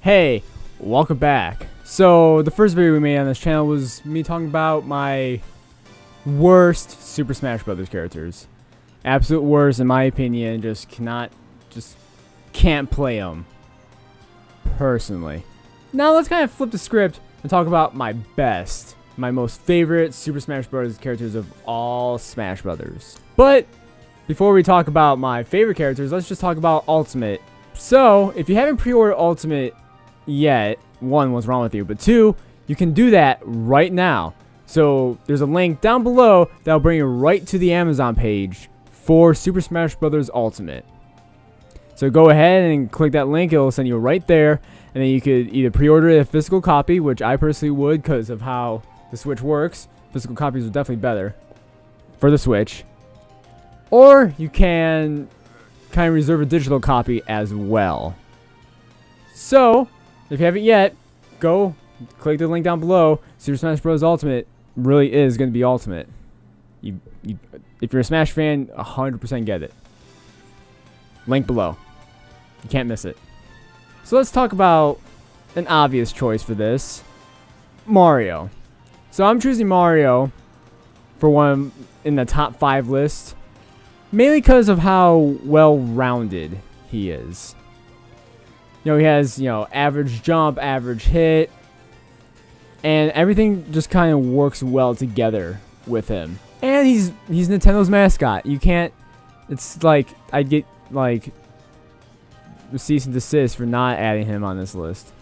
Hey, welcome back. So the first video we made on this channel was me talking about my worst Super Smash Bros. Characters. Absolute worst in my opinion. Just can't play them. Personally. Now let's kind of flip the script and talk about my best, my most favorite Super Smash Bros. Characters of all Smash Brothers. But before we talk about my favorite characters, let's just talk about Ultimate. So if you haven't pre-ordered Ultimate yet, one, what's wrong with you? But two, you can do that right now. So there's a link down below that'll bring you right to the Amazon page for Super Smash Bros. Ultimate. So go ahead and click that link. It'll send you right there, and then you could either pre-order a physical copy, which I personally would because of how the Switch works. Physical copies are definitely better for the Switch. Or you can kind of reserve a digital copy as well. So if you haven't yet, go click the link down below. Super Smash Bros. Ultimate really is going to be Ultimate. If you're a Smash fan, 100% get it. Link below. You can't miss it. So let's talk about an obvious choice for this. Mario. So I'm choosing Mario for one in the top 5 list. Mainly because of how well-rounded he is. He has, average jump, average hit, and everything just kind of works well together with him. And he's Nintendo's mascot. You can't, it's like, I'd get, cease and desist for not adding him on this list.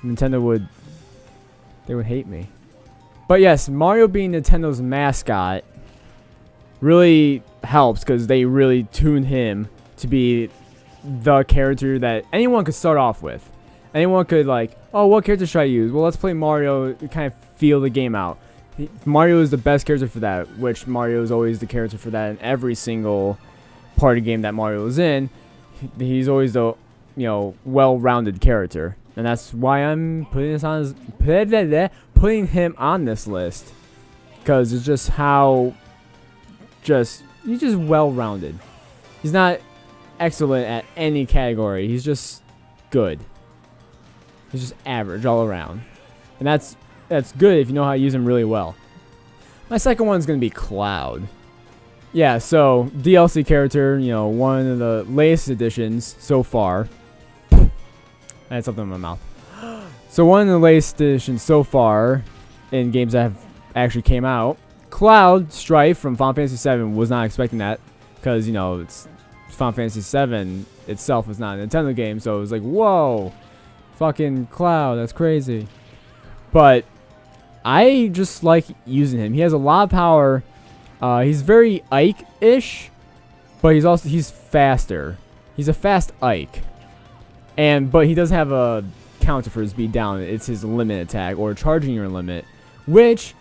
Nintendo would hate me. But yes, Mario being Nintendo's mascot really helps because they really tune him to be the character that anyone could start off with. Anyone could oh, what character should I use? Well, let's play Mario to kind of feel the game out. Mario is the best character for that, which Mario is always the character for that in every single party game that Mario is in. He's always the, well-rounded character. And that's why I'm putting him on this list. Because it's just how he's just well-rounded. He's not excellent at any category. He's just good. He's just average all around. And that's good if you know how to use him really well. My second one's going to be Cloud. Yeah, so DLC character, one of the latest additions so far. I had something in my mouth. So one of the latest additions so far in games that have actually came out. Cloud Strife from Final Fantasy VII was not expecting that because, it's Final Fantasy VII itself is not a Nintendo game, so it was like, whoa, fucking Cloud, that's crazy. But I just like using him. He has a lot of power. He's very Ike-ish, but he's faster. He's a fast Ike, but he doesn't have a counter for his speed down. It's his limit attack or charging your limit, which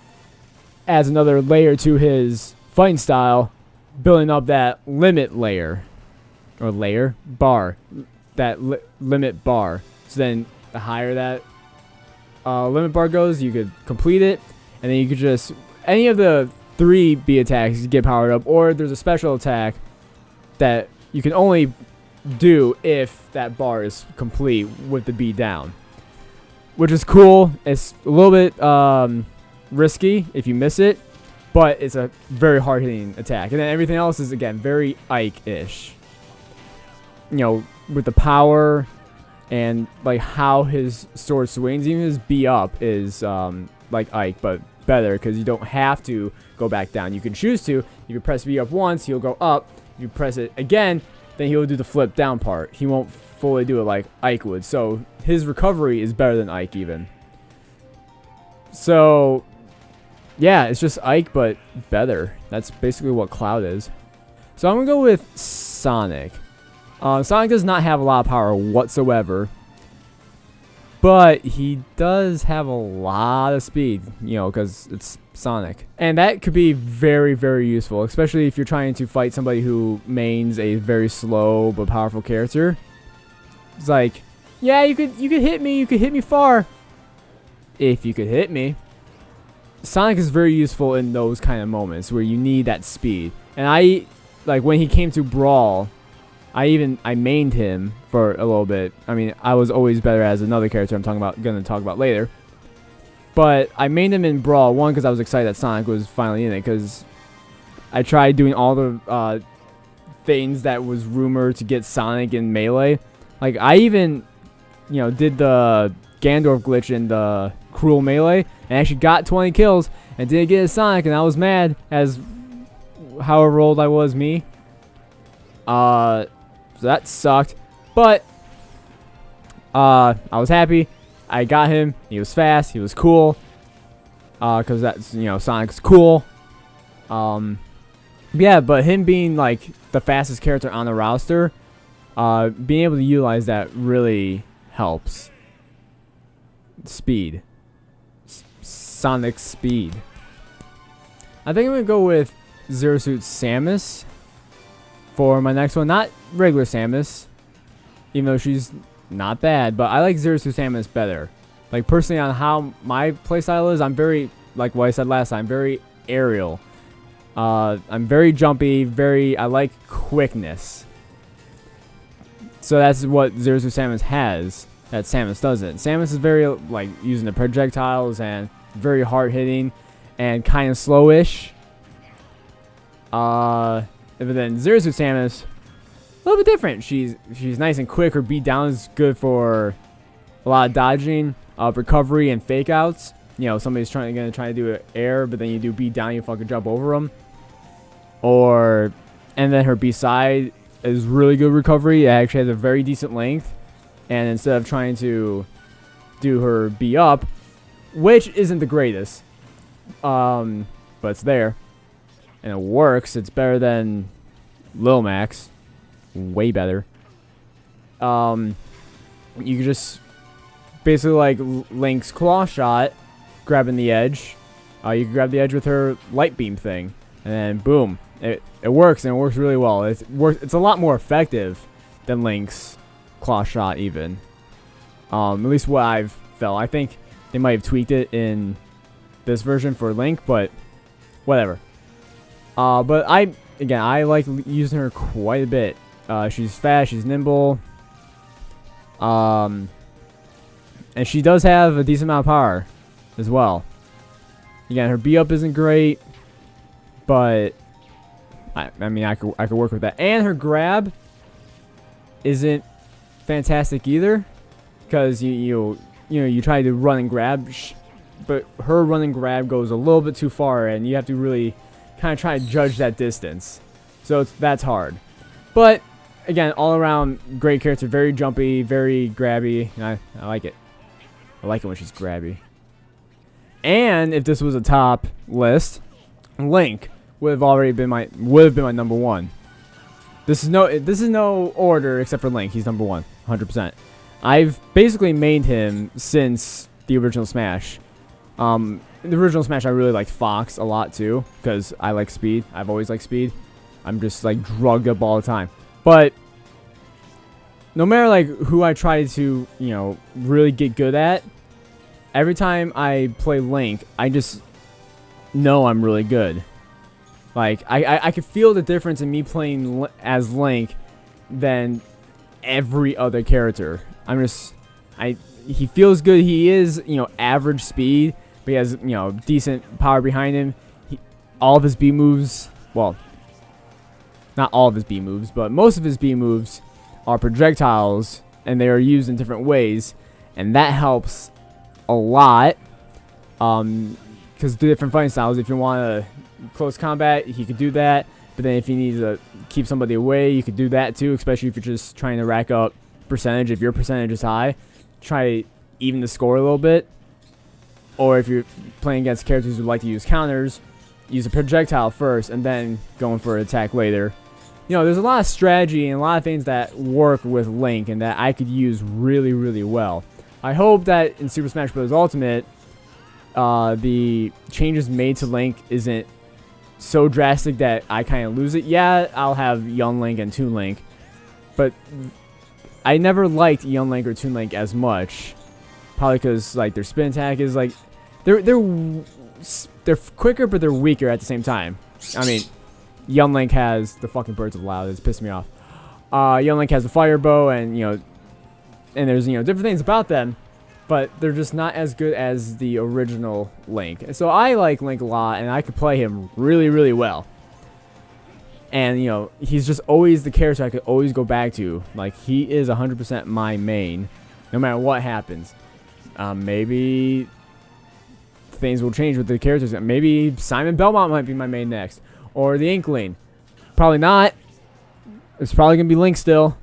adds another layer to his fighting style, building up that limit layer. Or bar, that limit bar. So then the higher that limit bar goes, you could complete it, and then you could just any of the 3 B attacks get powered up, or there's a special attack that you can only do if that bar is complete with the B down, which is cool. It's a little bit risky if you miss it, but it's a very hard hitting attack, and then everything else is again very Ike-ish. With the power and how his sword swings, even his B up is like Ike, but better because you don't have to go back down. You can choose to. You can press B up once, he'll go up. You press it again, then he'll do the flip down part. He won't fully do it like Ike would. So his recovery is better than Ike even. So yeah, it's just Ike but better. That's basically what Cloud is. So I'm gonna go with Sonic. Sonic does not have a lot of power whatsoever, but he does have a lot of speed, because it's Sonic. And that could be very, very useful, especially if you're trying to fight somebody who mains a very slow but powerful character. It's like, yeah, you could hit me, you could hit me far. If you could hit me. Sonic is very useful in those kind of moments where you need that speed. And when he came to Brawl, I mained him for a little bit. I mean, I was always better as another character I'm gonna talk about later. But I mained him in Brawl, one, because I was excited that Sonic was finally in it, because I tried doing all the things that was rumored to get Sonic in Melee. Like, I even, did the Ganondorf glitch in the Cruel Melee, and actually got 20 kills, and didn't get a Sonic, and I was mad, as however old I was, me. So that sucked, but I was happy. I got him. He was fast. He was cool. Cause that's Sonic's cool. Yeah, but him being like the fastest character on the roster, being able to utilize that really helps. Speed. Sonic speed. I think I'm gonna go with Zero Suit Samus for my next one. Not regular Samus, even though she's not bad, but I like Zero Suit Samus better. Like, personally, on how my playstyle is, I'm very, like what I said last time, very aerial. I'm very jumpy, I like quickness. So that's what Zero Suit Samus has that Samus doesn't. Samus is very, like, using the projectiles and very hard-hitting and kind of slowish. But then Zero Suit Samus, a little bit different. She's nice and quick. Her beat down is good for a lot of dodging, recovery, and fake outs. Somebody's gonna try to do an air, but then you do beat down, you fucking jump over them. And then her B side is really good recovery. It actually has a very decent length. And instead of trying to do her B up, which isn't the greatest, but it's there and it works. It's better than Lil Max. Way better. You can just basically like Link's claw shot, grabbing the edge. You can grab the edge with her light beam thing, and then boom, it works, and it works really well. It's a lot more effective than Link's claw shot, even. At least what I've felt. I think they might have tweaked it in this version for Link, but whatever. But I like using her quite a bit. She's fast, she's nimble, and she does have a decent amount of power as well. Again, her B up isn't great, but I mean I could work with that. And her grab isn't fantastic either, because you try to run and grab, but her run and grab goes a little bit too far, and you have to really kind of try to judge that distance. So that's hard. But again, all around great character, very jumpy, very grabby. I like it. I like it when she's grabby. And if this was a top list, Link would have been my number one. This is no order except for Link. He's number one, 100%. I've basically made him since the original Smash. The original Smash, I really liked Fox a lot too, because I like speed. I've always liked speed. I'm just like drugged up all the time. But no matter like who I try to, really get good at, every time I play Link, I just know I'm really good. Like, I could feel the difference in me playing as Link than every other character. He feels good. He is, average speed, but he has, decent power behind him. All of his B moves, well, not all of his B moves, but most of his B moves are projectiles, and they are used in different ways, and that helps a lot. Because the different fighting styles, if you want to close combat, he could do that. But then if you need to keep somebody away, you could do that too, especially if you're just trying to rack up percentage. If your percentage is high, try to even the score a little bit. Or if you're playing against characters who like to use counters, use a projectile first and then going for an attack later. There's a lot of strategy and a lot of things that work with Link and that I could use really, really well. I hope that in Super Smash Bros. Ultimate, the changes made to Link isn't so drastic that I kind of lose it. Yeah, I'll have Young Link and Toon Link, but I never liked Young Link or Toon Link as much. Probably because like their spin attack is like they're quicker, but they're weaker at the same time. I mean, Young Link has the fucking Birds of Loud. It's pissing me off. Young Link has a fire bow, and and there's different things about them, but they're just not as good as the original Link. So I like Link a lot, and I could play him really, really well. And he's just always the character I could always go back to. Like, he is 100% my main, no matter what happens. Maybe things will change with the characters. Maybe Simon Belmont might be my main next, or the Inkling. Probably not. It's probably gonna be Link still.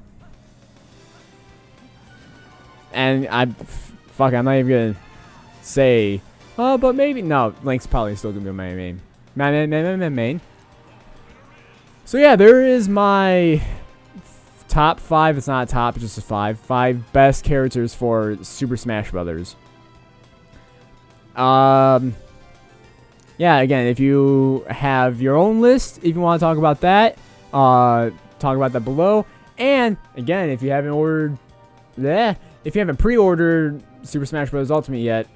And I'm not even gonna say, oh, but maybe no. Link's probably still gonna be my main. Main. So yeah, there is my top 5. It's not a top, it's just a 5. 5 best characters for Super Smash Brothers. Yeah, again, if you have your own list, if you want to talk about that, talk about that below. And again, if you haven't pre-ordered Super Smash Bros. Ultimate yet,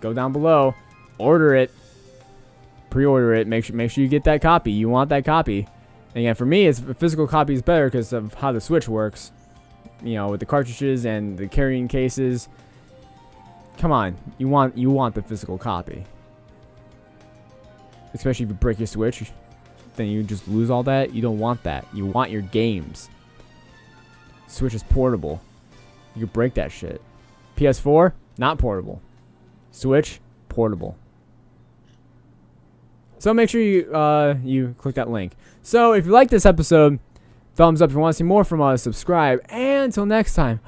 go down below, order it, pre-order it. Make sure you get that copy. You want that copy. And again, for me, a physical copy is better because of how the Switch works. With the cartridges and the carrying cases. Come on, you want the physical copy. Especially if you break your Switch, then you just lose all that. You don't want that. You want your games. Switch is portable. You can break that shit. PS4, not portable. Switch, portable. So make sure you click that link. So if you like this episode, thumbs up. If you want to see more from us, subscribe. And until next time,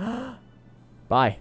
bye.